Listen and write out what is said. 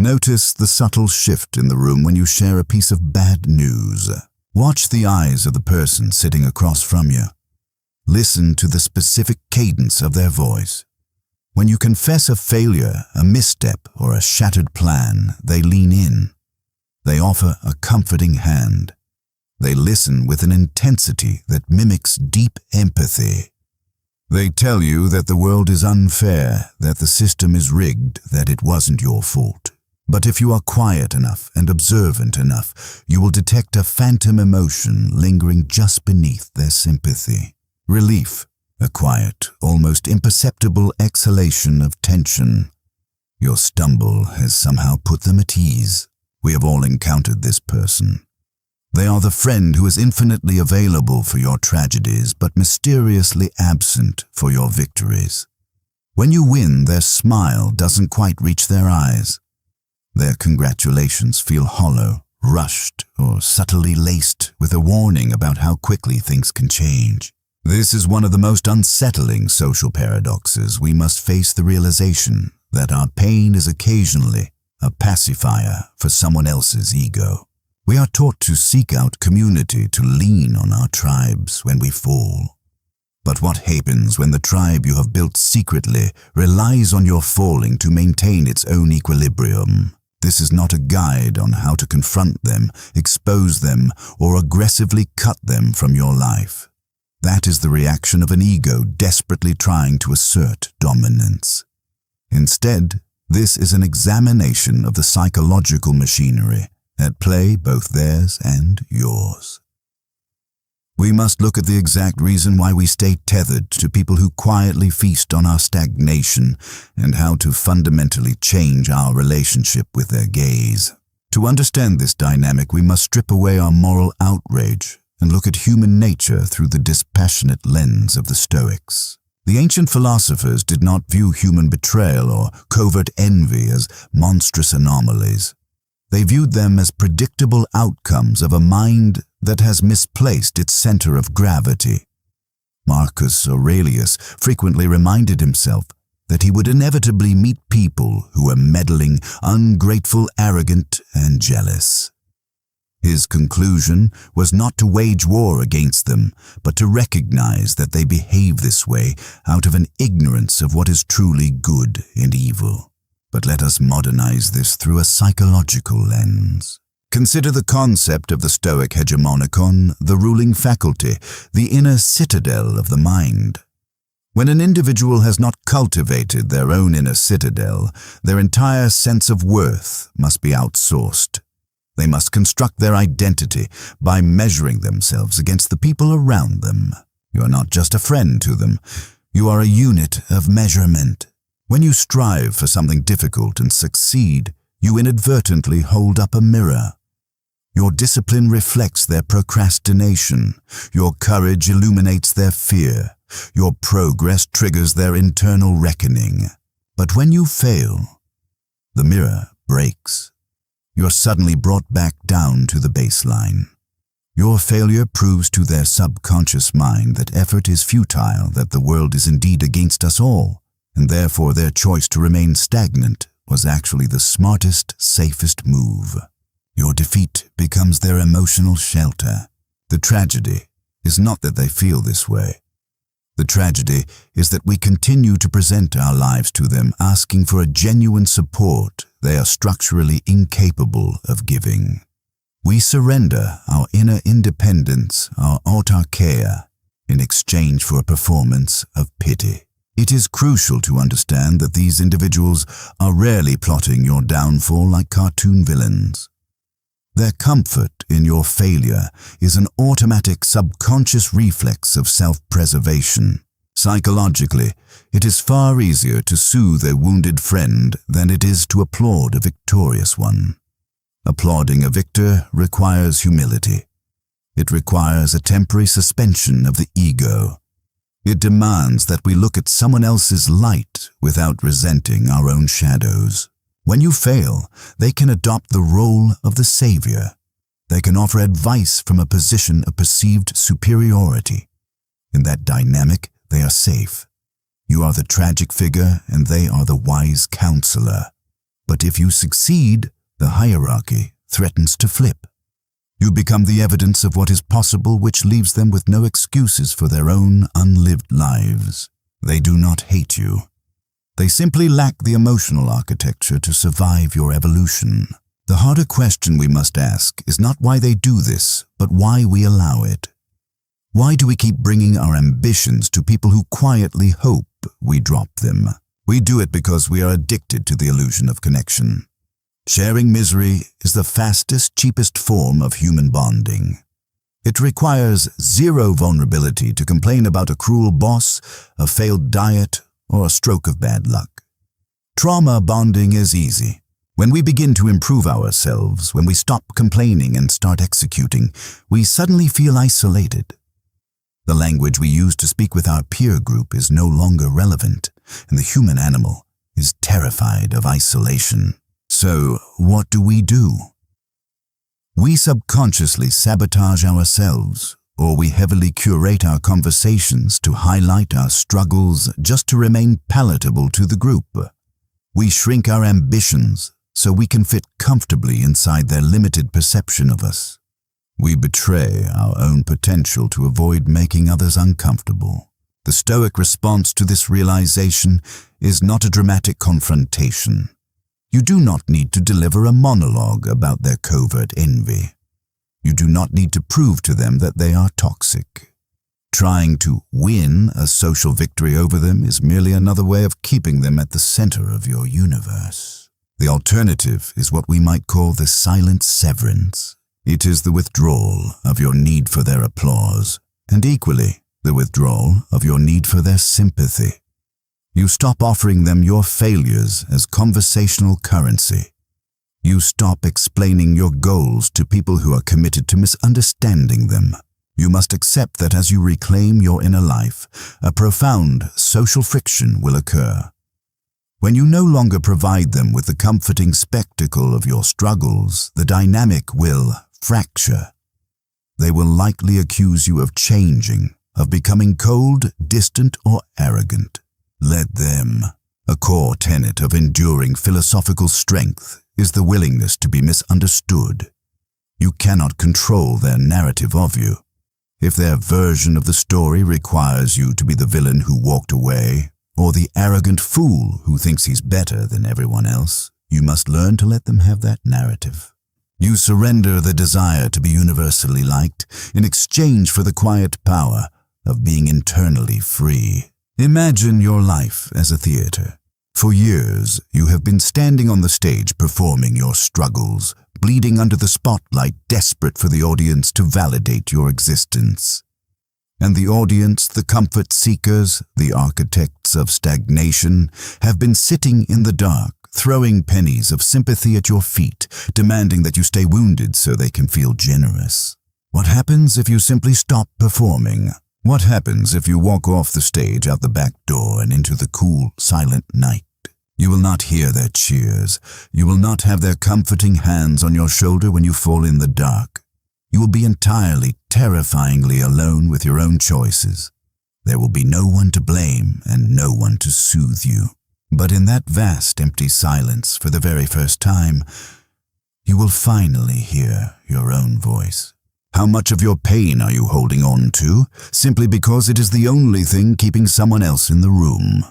Notice the subtle shift in the room when you share a piece of bad news. Watch the eyes of the person sitting across from you. Listen to the specific cadence of their voice. When you confess a failure, a misstep, or a shattered plan, they lean in. They offer a comforting hand. They listen with an intensity that mimics deep empathy. They tell you that the world is unfair, that the system is rigged, that it wasn't your fault. But if you are quiet enough and observant enough, you will detect a phantom emotion lingering just beneath their sympathy. Relief, a quiet, almost imperceptible exhalation of tension. Your stumble has somehow put them at ease. We have all encountered this person. They are the friend who is infinitely available for your tragedies, but mysteriously absent for your victories. When you win, their smile doesn't quite reach their eyes. Their congratulations feel hollow, rushed, or subtly laced with a warning about how quickly things can change. This is one of the most unsettling social paradoxes. We must face the realization that our pain is occasionally a pacifier for someone else's ego. We are taught to seek out community, to lean on our tribes when we fall. But what happens when the tribe you have built secretly relies on your falling to maintain its own equilibrium? This is not a guide on how to confront them, expose them, or aggressively cut them from your life. That is the reaction of an ego desperately trying to assert dominance. Instead, this is an examination of the psychological machinery at play, both theirs and yours. We must look at the exact reason why we stay tethered to people who quietly feast on our stagnation and how to fundamentally change our relationship with their gaze. To understand this dynamic, we must strip away our moral outrage and look at human nature through the dispassionate lens of the Stoics. The ancient philosophers did not view human betrayal or covert envy as monstrous anomalies. They viewed them as predictable outcomes of a mind that has misplaced its center of gravity. Marcus Aurelius frequently reminded himself that he would inevitably meet people who were meddling, ungrateful, arrogant, and jealous. His conclusion was not to wage war against them, but to recognize that they behave this way out of an ignorance of what is truly good and evil. But let us modernize this through a psychological lens. Consider the concept of the Stoic Hegemonikon, the ruling faculty, the inner citadel of the mind. When an individual has not cultivated their own inner citadel, their entire sense of worth must be outsourced. They must construct their identity by measuring themselves against the people around them. You are not just a friend to them. You are a unit of measurement. When you strive for something difficult and succeed, you inadvertently hold up a mirror. Your discipline reflects their procrastination. Your courage illuminates their fear. Your progress triggers their internal reckoning. But when you fail, the mirror breaks. You're suddenly brought back down to the baseline. Your failure proves to their subconscious mind that effort is futile, that the world is indeed against us all, and therefore their choice to remain stagnant was actually the smartest, safest move. Your defeat becomes their emotional shelter. The tragedy is not that they feel this way. The tragedy is that we continue to present our lives to them, asking for a genuine support they are structurally incapable of giving. We surrender our inner independence, our autarkeia, in exchange for a performance of pity. It is crucial to understand that these individuals are rarely plotting your downfall like cartoon villains. Their comfort in your failure is an automatic subconscious reflex of self-preservation. Psychologically, it is far easier to soothe a wounded friend than it is to applaud a victorious one. Applauding a victor requires humility. It requires a temporary suspension of the ego. It demands that we look at someone else's light without resenting our own shadows. When you fail, they can adopt the role of the savior. They can offer advice from a position of perceived superiority. In that dynamic, they are safe. You are the tragic figure, and they are the wise counselor. But if you succeed, the hierarchy threatens to flip. You become the evidence of what is possible, which leaves them with no excuses for their own unlived lives. They do not hate you. They simply lack the emotional architecture to survive your evolution. The harder question we must ask is not why they do this, but why we allow it. Why do we keep bringing our ambitions to people who quietly hope we drop them? We do it because we are addicted to the illusion of connection. Sharing misery is the fastest, cheapest form of human bonding. It requires zero vulnerability to complain about a cruel boss, a failed diet, or a stroke of bad luck. Trauma bonding is easy. When we begin to improve ourselves, when we stop complaining and start executing, we suddenly feel isolated. The language we use to speak with our peer group is no longer relevant, and the human animal is terrified of isolation. So, what do? We subconsciously sabotage ourselves, or we heavily curate our conversations to highlight our struggles just to remain palatable to the group. We shrink our ambitions so we can fit comfortably inside their limited perception of us. We betray our own potential to avoid making others uncomfortable. The Stoic response to this realization is not a dramatic confrontation. You do not need to deliver a monologue about their covert envy. You do not need to prove to them that they are toxic. Trying to win a social victory over them is merely another way of keeping them at the center of your universe. The alternative is what we might call the silent severance. It is the withdrawal of your need for their applause, and equally, the withdrawal of your need for their sympathy. You stop offering them your failures as conversational currency. You stop explaining your goals to people who are committed to misunderstanding them. You must accept that as you reclaim your inner life, a profound social friction will occur. When you no longer provide them with the comforting spectacle of your struggles, the dynamic will fracture. They will likely accuse you of changing, of becoming cold, distant, or arrogant. Let them. A core tenet of enduring philosophical strength is the willingness to be misunderstood. You cannot control their narrative of you. If their version of the story requires you to be the villain who walked away, or the arrogant fool who thinks he's better than everyone else, you must learn to let them have that narrative. You surrender the desire to be universally liked in exchange for the quiet power of being internally free. Imagine your life as a theater. For years, you have been standing on the stage performing your struggles, bleeding under the spotlight, desperate for the audience to validate your existence. And the audience, the comfort seekers, the architects of stagnation, have been sitting in the dark, throwing pennies of sympathy at your feet, demanding that you stay wounded so they can feel generous. What happens if you simply stop performing? What happens if you walk off the stage out the back door and into the cool, silent night? You will not hear their cheers. You will not have their comforting hands on your shoulder when you fall in the dark. You will be entirely, terrifyingly alone with your own choices. There will be no one to blame and no one to soothe you. But in that vast, empty silence, for the very first time, you will finally hear your own voice. How much of your pain are you holding on to, simply because it is the only thing keeping someone else in the room?